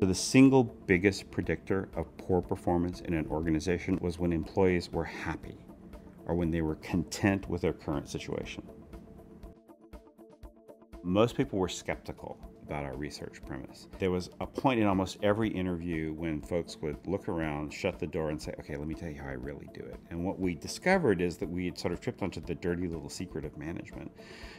The single biggest predictor of poor performance in an organization was when employees were happy or when they were content with their current situation. Most people were skeptical about our research premise. There was a point in almost every interview when folks would look around, shut the door, and say, okay, let me tell you how I really do it. And what we discovered is that we had sort of tripped onto the dirty little secret of management,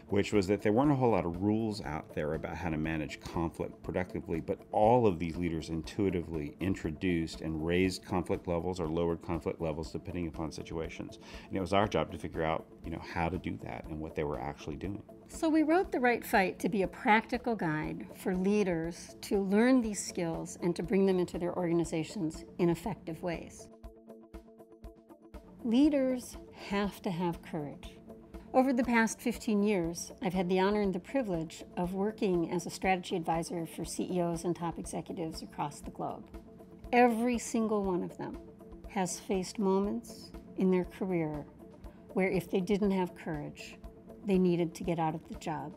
which was that there weren't a whole lot of rules out there about how to manage conflict productively, but all of these leaders intuitively introduced and raised conflict levels or lowered conflict levels depending upon situations. And it was our job to figure out, how to do that and what they were actually doing. So we wrote The Right Fight to be a practical guide for leaders to learn these skills and to bring them into their organizations in effective ways. Leaders have to have courage. Over the past 15 years, I've had the honor and the privilege of working as a strategy advisor for CEOs and top executives across the globe. Every single one of them has faced moments in their career where if they didn't have courage, they needed to get out of the job.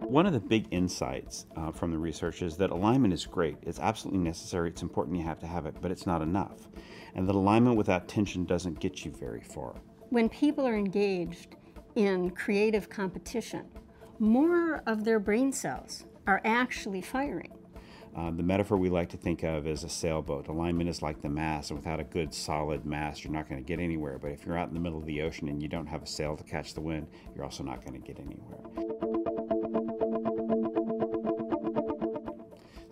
One of the big insights from the research is that alignment is great. It's absolutely necessary. It's important. You have to have it, but it's not enough. And that alignment without tension doesn't get you very far. When people are engaged in creative competition, more of their brain cells are actually firing. The metaphor we like to think of is a sailboat. Alignment is like the mast, and without a good solid mast, you're not going to get anywhere. But if you're out in the middle of the ocean and you don't have a sail to catch the wind, you're also not going to get anywhere.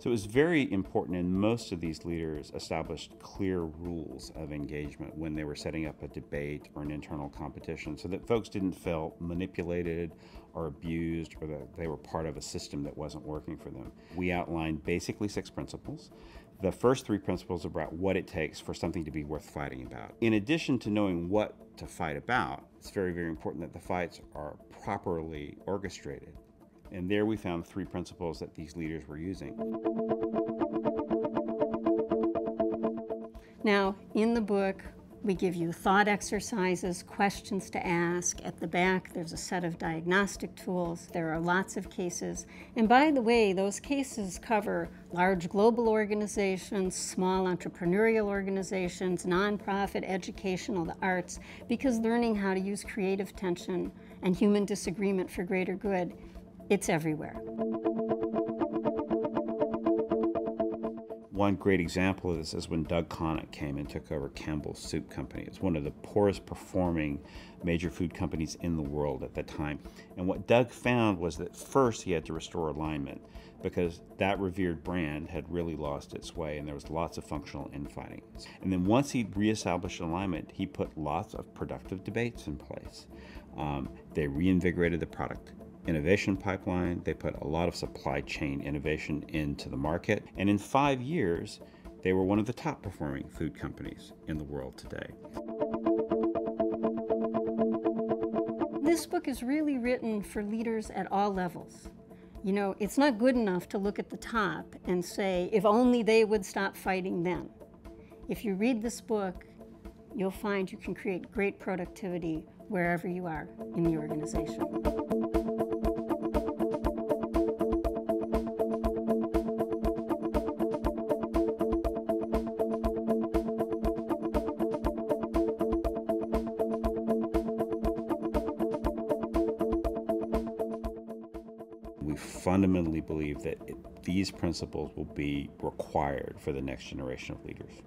So it was very important, and most of these leaders established clear rules of engagement when they were setting up a debate or an internal competition so that folks didn't feel manipulated or abused or that they were part of a system that wasn't working for them. We outlined basically 6 principles. The first 3 principles are about what it takes for something to be worth fighting about. In addition to knowing what to fight about, it's very, very important that the fights are properly orchestrated. And there we found 3 principles that these leaders were using. Now, in the book, we give you thought exercises, questions to ask. At the back, there's a set of diagnostic tools. There are lots of cases. And by the way, those cases cover large global organizations, small entrepreneurial organizations, nonprofit, educational, the arts, because learning how to use creative tension and human disagreement for greater good, it's everywhere. One great example of this is when Doug Connick came and took over Campbell's Soup Company. It's one of the poorest performing major food companies in the world at the time. And what Doug found was that first he had to restore alignment because that revered brand had really lost its way and there was lots of functional infighting. And then once he reestablished alignment, he put lots of productive debates in place. They reinvigorated the product innovation pipeline. They put a lot of supply chain innovation into the market. And in 5 years, they were one of the top performing food companies in the world today. This book is really written for leaders at all levels. It's not good enough to look at the top and say, if only they would stop fighting then. If you read this book, you'll find you can create great productivity wherever you are in the organization. We fundamentally believe that these principles will be required for the next generation of leaders.